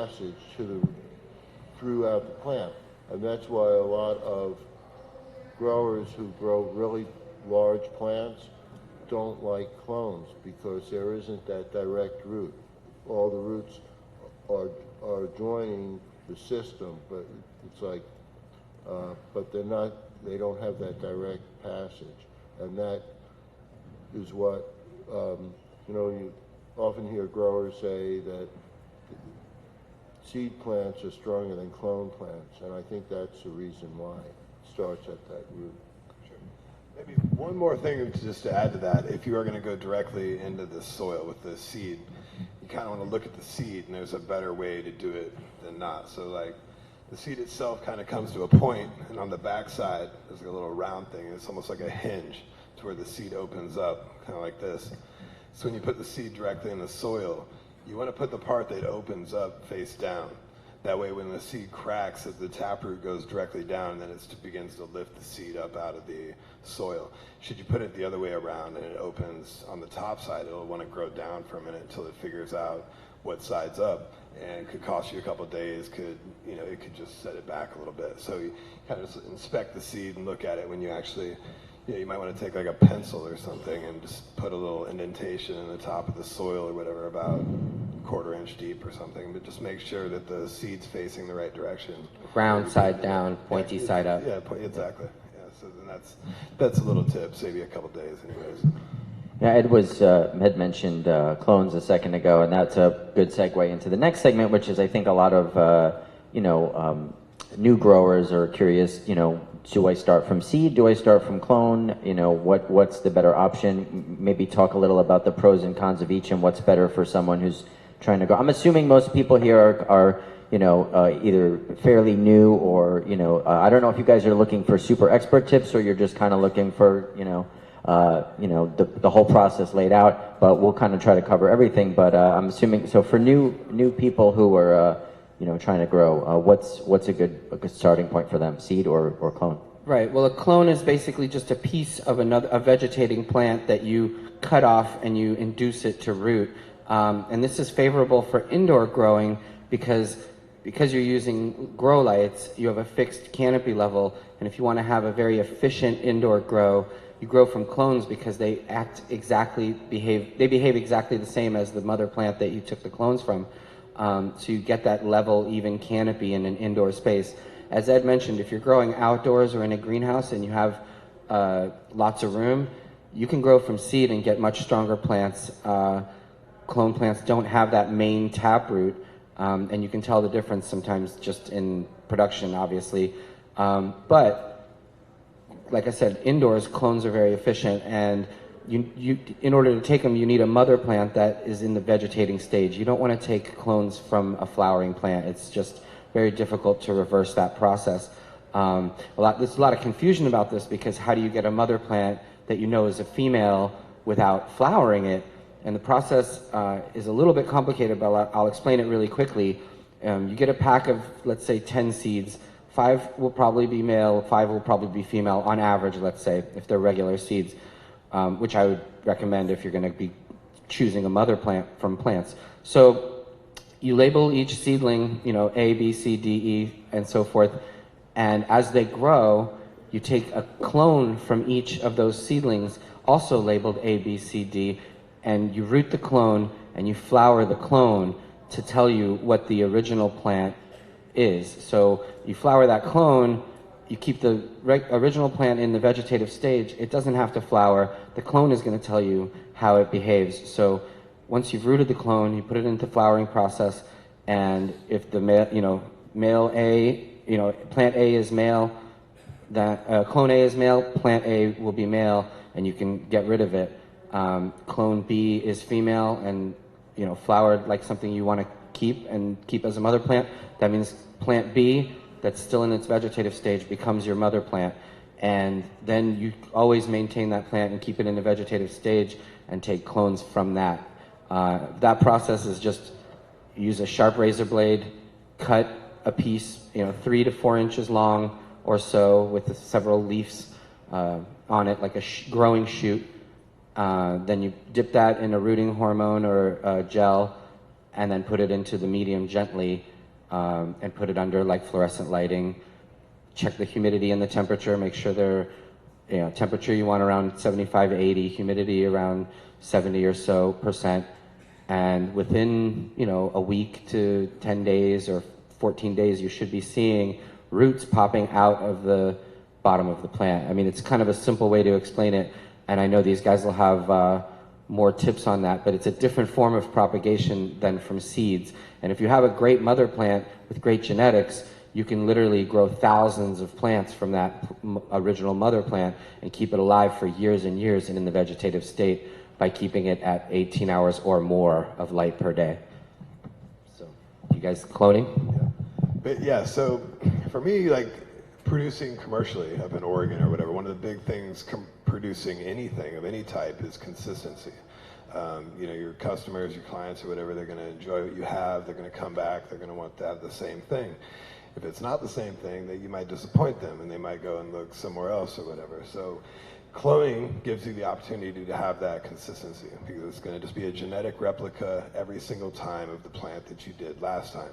passage throughout the plant. And that's why a lot of growers who grow really large plants don't like clones, because there isn't that direct root. All the roots are joining the system, but it's like, but they don't have that direct passage. And that is what, you often hear growers say that seed plants are stronger than clone plants, and I think that's the reason why it starts at that root. Sure. Maybe one more thing just to add to that. If you are going to go directly into the soil with the seed, you kind of want to look at the seed, and there's a better way to do it than not. So like the seed itself kind of comes to a point, and on the back side there's a little round thing. It's almost like a hinge to where the seed opens up, kind of like this. So when you put the seed directly in the soil, you want to put the part that opens up face down. That way when the seed cracks, the taproot goes directly down, and then it begins to lift the seed up out of the soil. Should you put it the other way around and it opens on the top side, it'll want to grow down for a minute until it figures out what side's up, and could cost you a couple of days, it could just set it back a little bit. So you kind of inspect the seed and look at it when you actually, you might want to take like a pencil or something and just put a little indentation in the top of the soil or whatever, about a quarter-inch deep or something, but just make sure that the seed's facing the right direction. Round side down, pointy side up. Yeah, exactly. Yeah, so then that's a little tip, save you a couple days anyways. Yeah, Ed had mentioned clones a second ago, and that's a good segue into the next segment, which is, I think, a lot of new growers are curious. Do I start from seed? Do I start from clone? What's the better option? Maybe talk a little about the pros and cons of each and what's better for someone who's trying to grow. I'm assuming most people here are either fairly new or I don't know if you guys are looking for super expert tips or you're just kind of looking for the whole process laid out, but we'll kind of try to cover everything. But I'm assuming, so for new people who are trying to grow, what's a good starting point for them, seed or clone? Right. Well, a clone is basically just a piece of a vegetating plant that you cut off and you induce it to root. And this is favorable for indoor growing because you're using grow lights, you have a fixed canopy level, and if you want to have a very efficient indoor grow, you grow from clones because they behave exactly the same as the mother plant that you took the clones from. So you get that level, even canopy in an indoor space. As Ed mentioned, if you're growing outdoors or in a greenhouse and you have lots of room, you can grow from seed and get much stronger plants. Clone plants don't have that main taproot, and you can tell the difference sometimes just in production, obviously. But like I said, indoors, clones are very efficient, and you in order to take them, you need a mother plant that is in the vegetating stage. You don't want to take clones from a flowering plant. It's just very difficult to reverse that process. There's a lot of confusion about this, because how do you get a mother plant that is a female without flowering it? And the process is a little bit complicated, but I'll explain it really quickly. You get a pack of, let's say, 10 seeds. 5 will probably be male, 5 will probably be female on average, let's say, if they're regular seeds, which I would recommend if you're going to be choosing a mother plant from plants. So you label each seedling, A, B, C, D, E, and so forth. And as they grow, you take a clone from each of those seedlings, also labeled A, B, C, D, and you root the clone and you flower the clone to tell you what the original plant is. So you flower that clone, you keep the original plant in the vegetative stage. It doesn't have to flower. The clone is going to tell you how it behaves. So once you've rooted the clone, you put it into the flowering process, and if the male A, plant A is male, that clone A is male, plant A will be male, and you can get rid of it. Clone B is female and flowered like something you want to keep as a mother plant. That means plant B, that's still in its vegetative stage, becomes your mother plant. And then you always maintain that plant and keep it in the vegetative stage and take clones from that. That process is just use a sharp razor blade, cut a piece 3 to 4 inches long or so with several leaves on it, like a growing shoot. Then you dip that in a rooting hormone or gel, and then put it into the medium gently, and put it under like fluorescent lighting. Check the humidity and the temperature, make sure they're, temperature you want around 75 to 80, humidity around 70 or so percent. And within, a week to 10 days or 14 days, you should be seeing roots popping out of the bottom of the plant. I mean, it's kind of a simple way to explain it, and I know these guys will have more tips on that, but it's a different form of propagation than from seeds. And if you have a great mother plant with great genetics, you can literally grow thousands of plants from that original mother plant and keep it alive for years and years and in the vegetative state by keeping it at 18 hours or more of light per day. So, you guys cloning? But yeah, so for me, like producing commercially up in Oregon or whatever, one of the big things producing anything of any type is consistency. Your customers, your clients or whatever, they're going to enjoy what you have, they're going to come back, they're going to want to have the same thing. If it's not the same thing, then you might disappoint them and they might go and look somewhere else or whatever. So cloning gives you the opportunity to have that consistency because it's going to just be a genetic replica every single time of the plant that you did last time.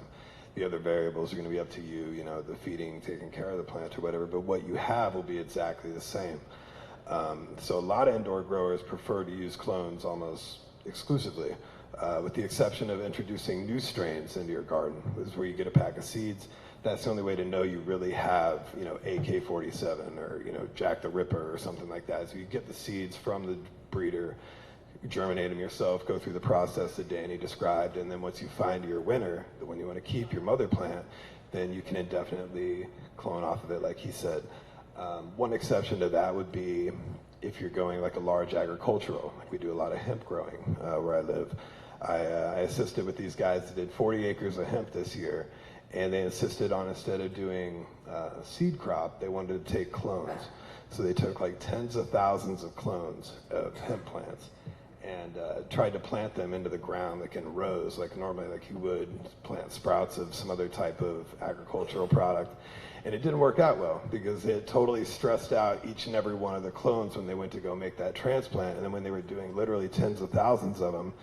The other variables are going to be up to you, the feeding, taking care of the plant or whatever, but what you have will be exactly the same. So a lot of indoor growers prefer to use clones almost exclusively, with the exception of introducing new strains into your garden. This is where you get a pack of seeds. That's the only way to know you really have, AK-47 or, Jack the Ripper or something like that. So you get the seeds from the breeder, germinate them yourself, go through the process that Danny described, and then once you find your winner, the one you want to keep, your mother plant, then you can indefinitely clone off of it, like he said. One exception to that would be if you're going like a large agricultural, like we do a lot of hemp growing where I live. I assisted with these guys that did 40 acres of hemp this year, and they insisted on, instead of doing seed crop, they wanted to take clones. So they took like tens of thousands of clones of hemp plants and tried to plant them into the ground like in rows, like normally like you would plant sprouts of some other type of agricultural product. And it didn't work out well because it totally stressed out each and every one of the clones when they went to go make that transplant. And then when they were doing literally tens of thousands of them,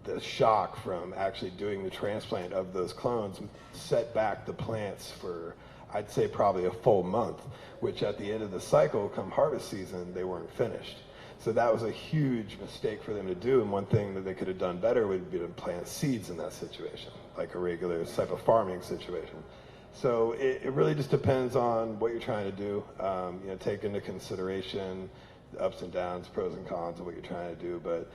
the shock from actually doing the transplant of those clones set back the plants for, I'd say, probably a full month, which at the end of the cycle, come harvest season, they weren't finished. So that was a huge mistake for them to do, and one thing that they could have done better would be to plant seeds in that situation, like a regular type of farming situation. So it really just depends on what you're trying to do. Take into consideration the ups and downs, pros and cons of what you're trying to do. But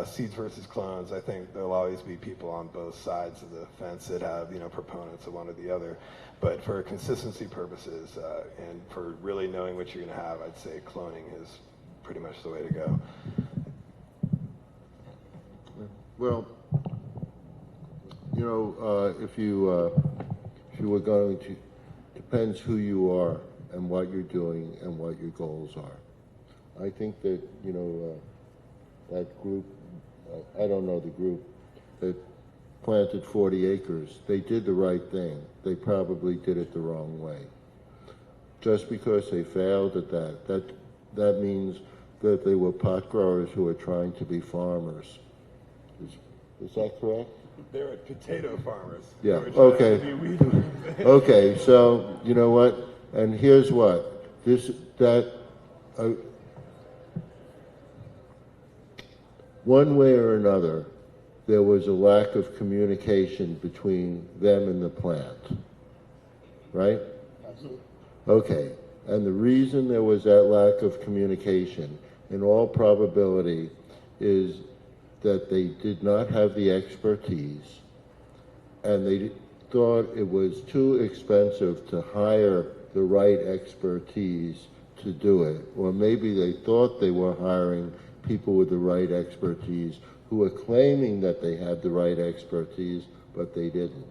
seeds versus clones, I think there'll always be people on both sides of the fence that have proponents of one or the other. But for consistency purposes and for really knowing what you're going to have, I'd say cloning is pretty much the way to go. Well, if you were going to, depends who you are and what you're doing and what your goals are. I think that, that group, I don't know the group, that planted 40 acres, they did the right thing. They probably did it the wrong way. Just because they failed at that means that they were pot growers who were trying to be farmers. Is that correct? They were potato farmers. Yeah, okay. Okay, so you know what? And here's what. One way or another, there was a lack of communication between them and the plant. Right? Absolutely. Okay, and the reason there was that lack of communication, in all probability, is that they did not have the expertise, and they thought it was too expensive to hire the right expertise to do it. Or maybe they thought they were hiring people with the right expertise who were claiming that they had the right expertise, but they didn't.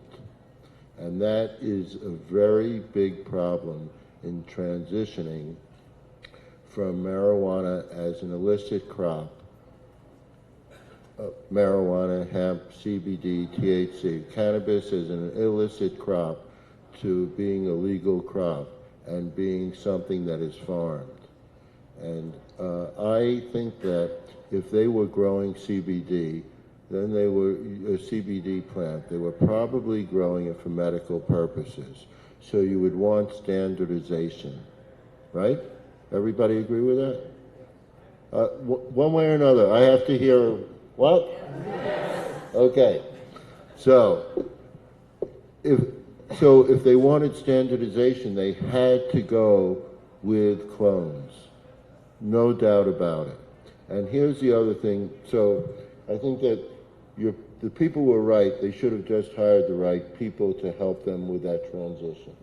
And that is a very big problem in transitioning from marijuana as an illicit crop, marijuana, hemp, CBD, THC, cannabis as an illicit crop, to being a legal crop and being something that is farmed. And I think that if they were growing CBD, then they were a CBD plant. They were probably growing it for medical purposes. So you would want standardization, right? Everybody agree with that? One way or another, I have to hear what? Okay. So if they wanted standardization, they had to go with clones. No doubt about it. And here's the other thing. So I think that the people were right. They should have just hired the right people to help them with that transition.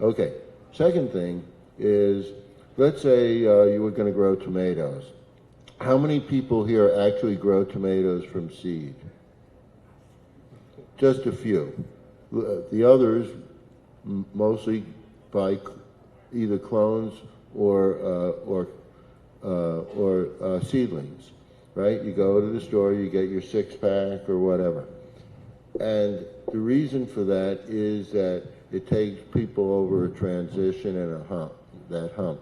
Okay. Second thing is, let's say you were going to grow tomatoes. How many people here actually grow tomatoes from seed? Just a few. The others mostly buy either clones or seedlings, right? You go to the store, you get your 6-pack or whatever. And the reason for that is that it takes people over a transition and that hump.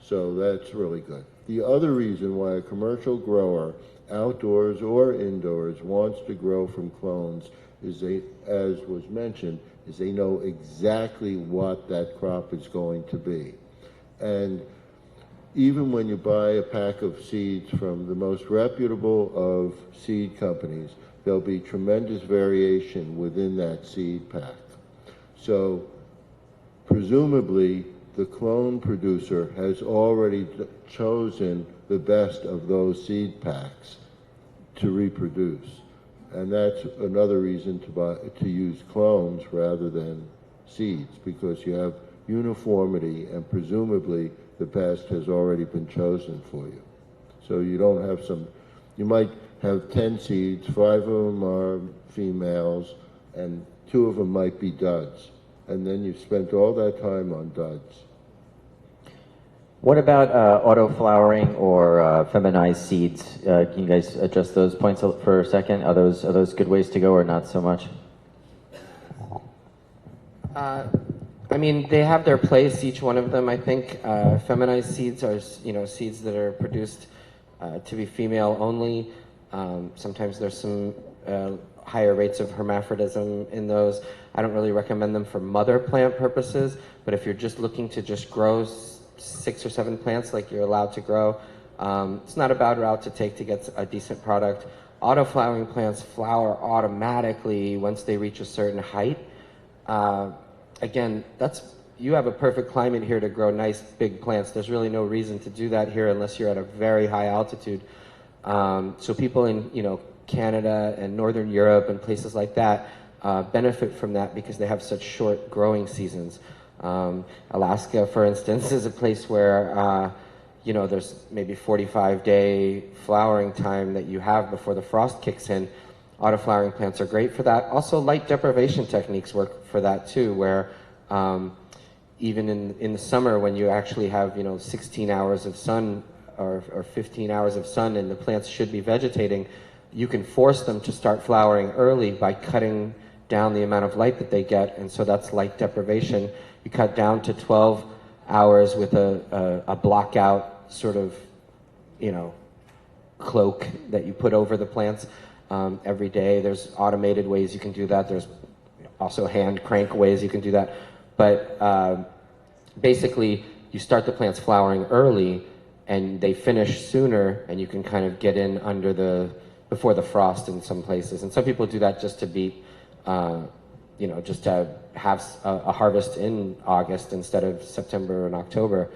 So that's really good. The other reason why a commercial grower, outdoors or indoors, wants to grow from clones is as was mentioned, is they know exactly what that crop is going to be. And even when you buy a pack of seeds from the most reputable of seed companies, there'll be tremendous variation within that seed pack. So presumably the clone producer has already chosen the best of those seed packs to reproduce. And that's another reason to use clones rather than seeds, because you have uniformity and presumably the best has already been chosen for you. So you don't have you might have 10 seeds, 5 of them are females, and 2 of them might be duds. And then you've spent all that time on duds. What about auto-flowering or feminized seeds? Can you guys address those points for a second? Are those good ways to go or not so much? I mean, they have their place, each one of them. I think feminized seeds are, seeds that are produced to be female only. Sometimes there's some higher rates of hermaphrodism in those. I don't really recommend them for mother plant purposes, but if you're just looking to just grow 6 or 7 plants like you're allowed to grow, it's not a bad route to take to get a decent product. Auto-flowering plants flower automatically once they reach a certain height. Again, you have a perfect climate here to grow nice big plants. There's really no reason to do that here unless you're at a very high altitude. So people in Canada and Northern Europe and places like that benefit from that because they have such short growing seasons. Alaska, for instance, is a place where there's maybe 45-day flowering time that you have before the frost kicks in. Auto-flowering plants are great for that. Also, light deprivation techniques work for that too, where even in the summer when you actually have 16 hours of sun or 15 hours of sun and the plants should be vegetating, you can force them to start flowering early by cutting down the amount of light that they get, and so that's light deprivation. You cut down to 12 hours with a blockout sort of cloak that you put over the plants every day. There's automated ways you can do that. There's also hand crank ways you can do that. But basically, you start the plants flowering early, and they finish sooner, and you can kind of get in before the frost in some places. And some people do that just to beat, just to have a harvest in August instead of September and October.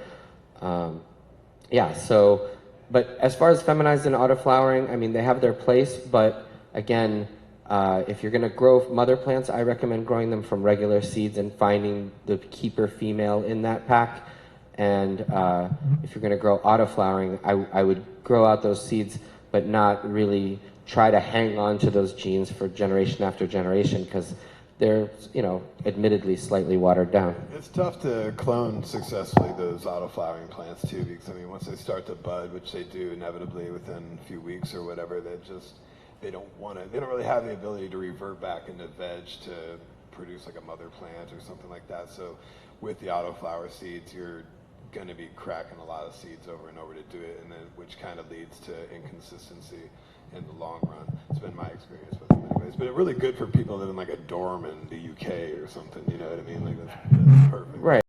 But as far as feminized and auto-flowering, I mean, they have their place, but again, if you're going to grow mother plants, I recommend growing them from regular seeds and finding the keeper female in that pack. And if you're going to grow auto-flowering, I would grow out those seeds, but not really try to hang on to those genes for generation after generation, because they're, admittedly slightly watered down. It's tough to clone successfully those auto-flowering plants too, because once they start to bud, which they do inevitably within a few weeks or whatever, they don't really have the ability to revert back into veg to produce like a mother plant or something like that. So with the autoflower seeds, you're going to be cracking a lot of seeds over and over to do it, and then which kind of leads to inconsistency in the long run. It's been my experience with them anyways. But it's really good for people that live in like a dorm in the UK or something, you know what I mean? Like that's perfect. Right.